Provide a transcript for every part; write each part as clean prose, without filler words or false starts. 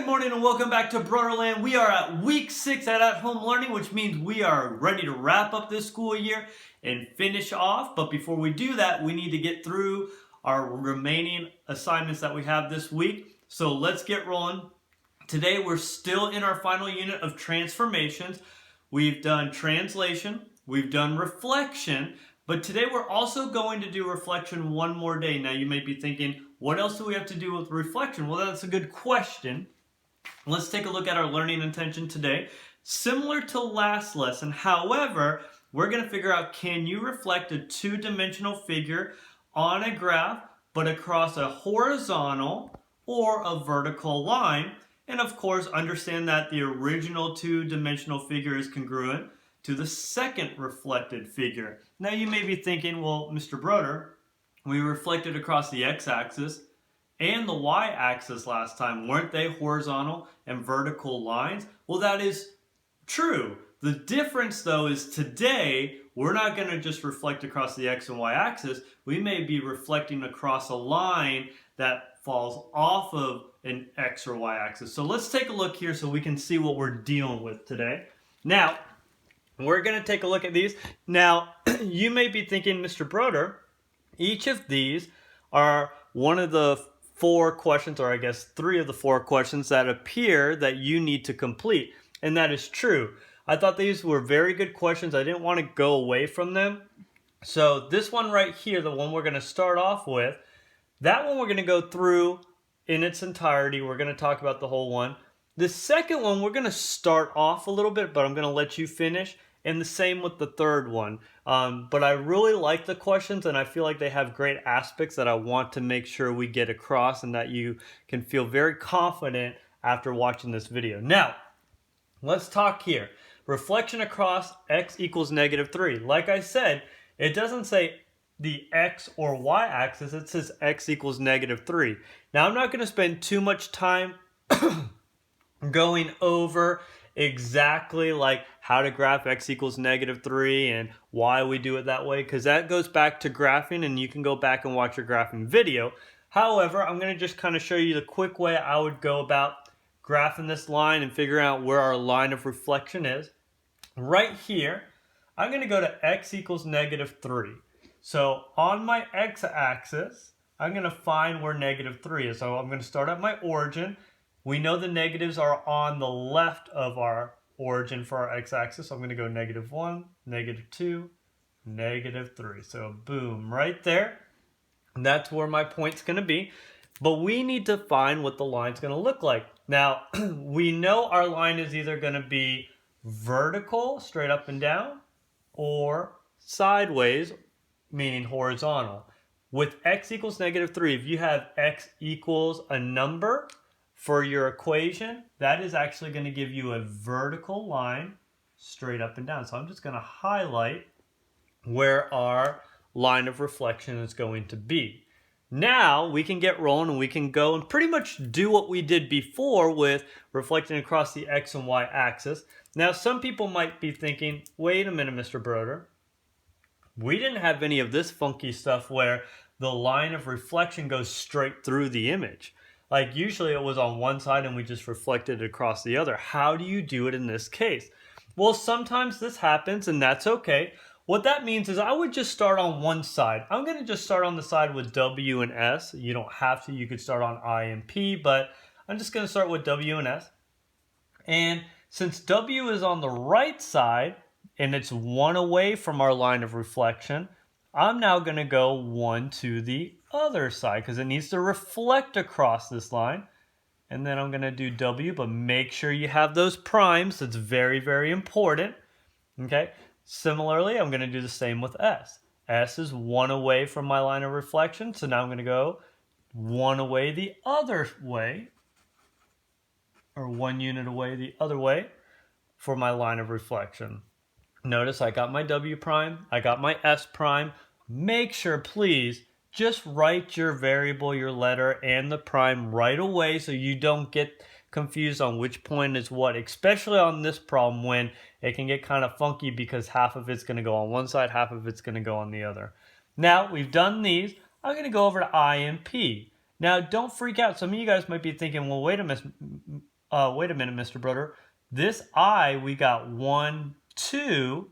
morning and welcome back to Brodeur. We are at week 6 at home learning, which means we are ready to wrap up this school year and finish off. But before we do that, we need to get through our remaining assignments that we have this week. So let's get rolling. Today we're still in our final unit of transformations. We've done translation, we've done reflection, but today we're also going to do reflection one more day. Now you may be thinking, what else do we have to do with reflection? Well, that's a good question. Let's take a look at our learning intention today. Similar to last lesson, however, we're going to figure out, can you reflect a two-dimensional figure on a graph, but across a horizontal or a vertical line? And of course, understand that the original two-dimensional figure is congruent to the second reflected figure. Now you may be thinking, well, Mr. Brodeur, we reflected across the x-axis and the y-axis last time. Weren't they horizontal and vertical lines? Well, that is true. The difference, though, is today we're not going to just reflect across the x and y-axis. We may be reflecting across a line that falls off of an x or y-axis. So let's take a look here so we can see what we're dealing with today. Now, we're going to take a look at these. Now, you may be thinking, Mr. Brodeur, each of these are one of the 4 questions, or I guess 3 of the 4 questions that appear that you need to complete. And that is true. I thought these were very good questions. I didn't want to go away from them. So this one right here, the one we're going to start off with, that one we're going to go through in its entirety. We're going to talk about the whole one. The second one, we're going to start off a little bit, but I'm going to let you finish. And the same with the third one. But I really like the questions, and I feel like they have great aspects that I want to make sure we get across and that you can feel very confident after watching this video. Now, let's talk here. Reflection across x equals -3. Like I said, it doesn't say the x or y axis, it says x equals -3. Now, I'm not going to spend too much time going over exactly like how to graph x equals -3 and why we do it that way, because that goes back to graphing and you can go back and watch your graphing video. However, I'm going to just kind of show you the quick way I would go about graphing this line and figuring out where our line of reflection is. Right here, I'm going to go to x equals -3. So on my x-axis, I'm going to find where -3 is. So I'm going to start at my origin. We know the negatives are on the left of our origin for our x-axis. So I'm going to go -1, -2, -3. So boom, right there. That's where my point's going to be. But we need to find what the line's going to look like. Now, we know our line is either going to be vertical, straight up and down, or sideways, meaning horizontal. With x equals -3, if you have x equals a number for your equation, that is actually going to give you a vertical line straight up and down. So I'm just going to highlight where our line of reflection is going to be. Now we can get rolling and we can go and pretty much do what we did before with reflecting across the x and y axis. Now some people might be thinking, wait a minute, Mr. Brodeur, we didn't have any of this funky stuff where the line of reflection goes straight through the image. Like usually it was on one side and we just reflected it across the other. How do you do it in this case? Well, sometimes this happens and that's okay. What that means is I would just start on one side. I'm going to just start on the side with W and S. You don't have to. You could start on I and P, but I'm just going to start with W and S. And since W is on the right side and it's 1 away from our line of reflection, I'm now going to go 1 to the other side because it needs to reflect across this line. And then I'm going to do W, but make sure you have those primes. That's very, very important. Okay. Similarly, I'm going to do the same with S. S is 1 away from my line of reflection. So now I'm going to go 1 away the other way, or 1 unit away the other way for my line of reflection. Notice I got my W prime, I got my S prime. Make sure, please, just write your variable, your letter, and the prime right away so you don't get confused on which point is what, especially on this problem when it can get kind of funky because half of it's going to go on one side, half of it's going to go on the other. Now, we've done these. I'm going to go over to I and P. Now, don't freak out. Some of you guys might be thinking, well, wait a minute, wait a minute, Mr. Brodeur. This I, we got 1, 2,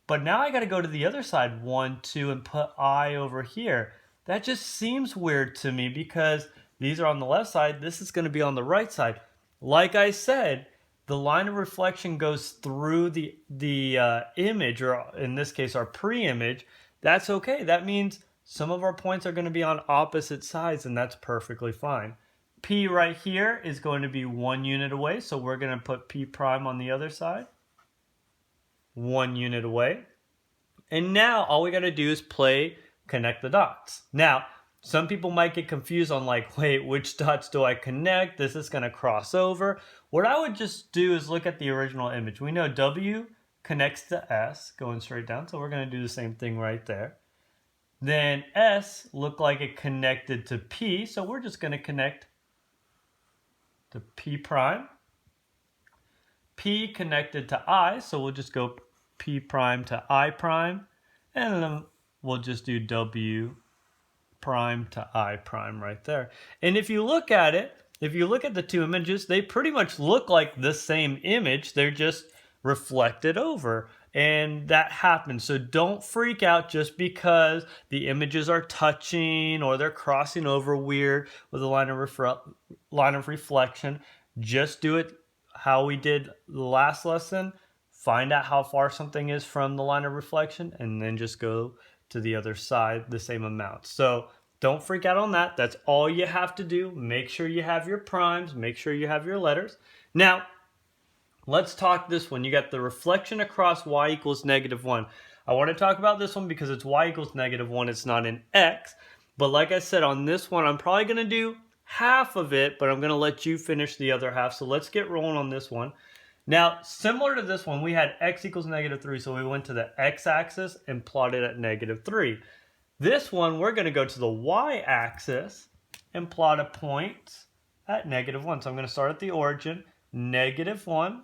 but now I got to go to the other side, 1, 2, and put I over here. That just seems weird to me because these are on the left side. This is going to be on the right side. Like I said, the line of reflection goes through the image, or in this case, our pre-image. That's okay. That means some of our points are going to be on opposite sides, and that's perfectly fine. P right here is going to be 1 unit away, so we're going to put P prime on the other side. 1 unit away. And now all we got to do is connect the dots. Now, some people might get confused on like, wait, which dots do I connect? This is going to cross over. What I would just do is look at the original image. We know W connects to S, going straight down, so we're going to do the same thing right there. Then S looked like it connected to P, so we're just going to connect to P prime. P connected to I, so we'll just go P prime to I prime, and then we'll just do W prime to I prime right there. And if you look at it, if you look at the two images, they pretty much look like the same image. They're just reflected over. And that happens. So don't freak out just because the images are touching or they're crossing over weird with a line of reflection. Just do it how we did the last lesson. Find out how far something is from the line of reflection and then just go to the other side the same amount. So don't freak out on that. That's all you have to do. Make sure you have your primes. Make sure you have your letters. Now, let's talk this one. You got the reflection across y equals -1. I want to talk about this one because it's y equals -1. It's not in x. But like I said, on this one, I'm probably going to do half of it, but I'm going to let you finish the other half. So let's get rolling on this one. Now, similar to this one, we had x equals -3, so we went to the x-axis and plotted at -3. This one, we're going to go to the y-axis and plot a point at -1. So I'm going to start at the origin. -1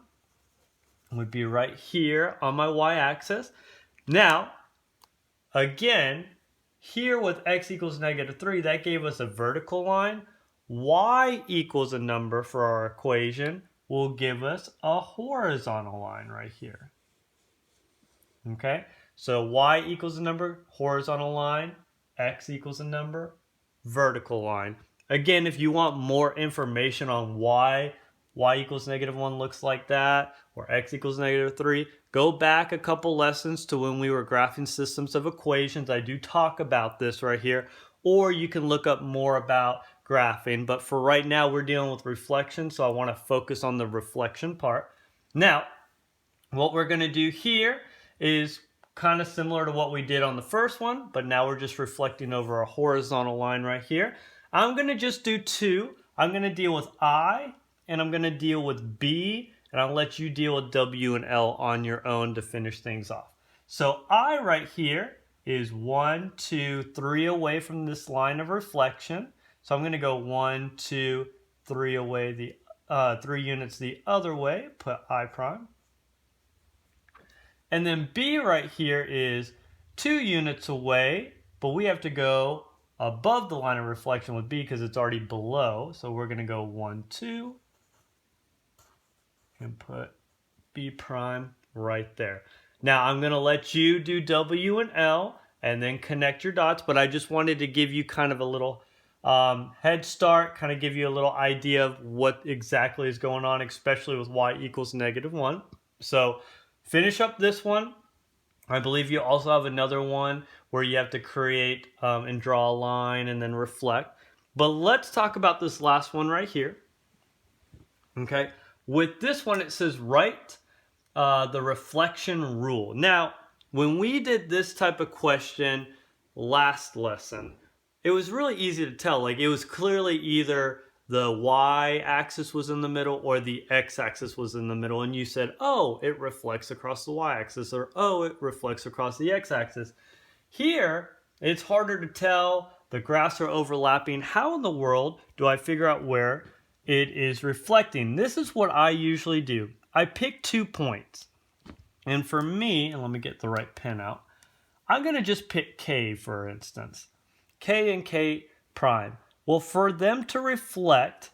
would be right here on my y-axis. Now, again, here with x equals -3, that gave us a vertical line. Y equals a number for our equation will give us a horizontal line right here. Okay, so y equals a number, horizontal line, x equals a number, vertical line. Again, if you want more information on why y equals -1 looks like that, or x equals -3, go back a couple lessons to when we were graphing systems of equations. I do talk about this right here, or you can look up more about graphing. But for right now, we're dealing with reflection, so I want to focus on the reflection part. Now, what we're going to do here is kind of similar to what we did on the first one, but now we're just reflecting over a horizontal line right here. I'm going to just do 2. I'm going to deal with I, and I'm going to deal with B, and I'll let you deal with W and L on your own to finish things off. So I right here is 1, 2, 3 away from this line of reflection. So I'm going to go 1, 2, 3 away, the 3 units the other way, put I prime. And then B right here is 2 units away, but we have to go above the line of reflection with B because it's already below. So we're going to go 1, 2, and put B prime right there. Now I'm going to let you do W and L and then connect your dots, but I just wanted to give you kind of a little head start, kind of give you a little idea of what exactly is going on, especially with y equals -1. So finish up this one. I believe you also have another one where you have to create and draw a line and then reflect. But let's talk about this last one right here. Okay, with this one it says write the reflection rule. Now, when we did this type of question last lesson, it was really easy to tell. Like, it was clearly either the y-axis was in the middle or the x-axis was in the middle, and you said, oh, it reflects across the y-axis, or oh, it reflects across the x-axis. Here, it's harder to tell. The graphs are overlapping. How in the world do I figure out where it is reflecting? This is what I usually do. I pick 2 points. And for me, and let me get the right pen out, I'm going to just pick K, for instance. K and K prime. Well, for them to reflect,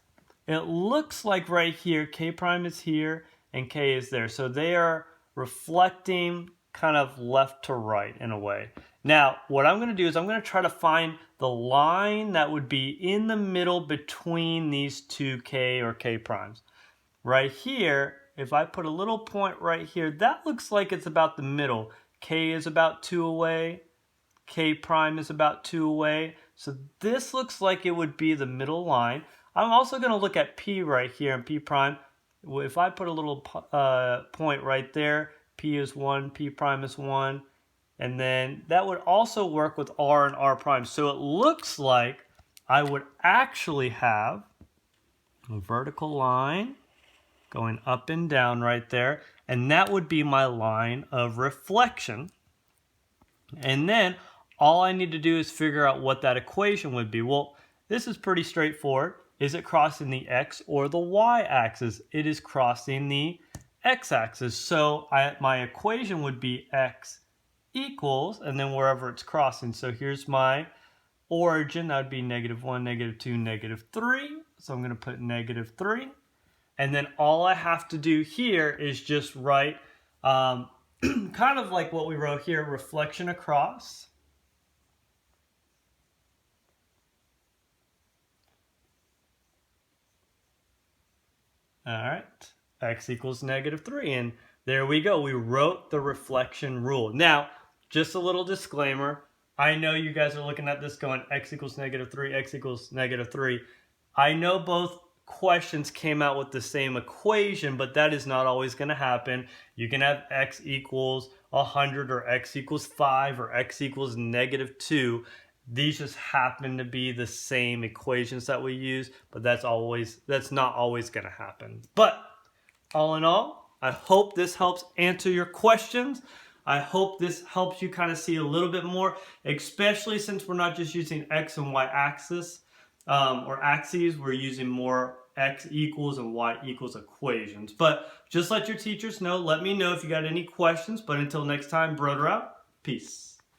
it looks like right here, K prime is here and K is there. So they are reflecting kind of left to right in a way. Now, what I'm going to do is I'm going to try to find the line that would be in the middle between these two K or K primes. Right here, if I put a little point right here, that looks like it's about the middle. K is about 2 away. K prime is about 2 away. So this looks like it would be the middle line. I'm also going to look at P right here and P prime. If I put a little point right there, P is 1, P prime is 1. And then that would also work with R and R prime. So it looks like I would actually have a vertical line going up and down right there. And that would be my line of reflection. And then all I need to do is figure out what that equation would be. Well, this is pretty straightforward. Is it crossing the X or the Y axis? It is crossing the X axis. So my equation would be X equals, and then wherever it's crossing. So here's my origin. That would be -1, -2, -3. So I'm going to put -3. And then all I have to do here is just write kind of like what we wrote here, reflection across. All right, X equals -3. And there we go. We wrote the reflection rule. Now, just a little disclaimer. I know you guys are looking at this going X equals -3, X equals -3. I know both questions came out with the same equation, but that is not always going to happen. You can have X equals 100 or X equals 5 or X equals -2. These just happen to be the same equations that we use, but that's not always going to happen. But all in all, I hope this helps answer your questions. I hope this helps you kind of see a little bit more, especially since we're not just using X and Y axis or axes, we're using more X equals and Y equals equations. But just let your teachers know, let me know if you got any questions. But until next time, Brodeur out. Peace.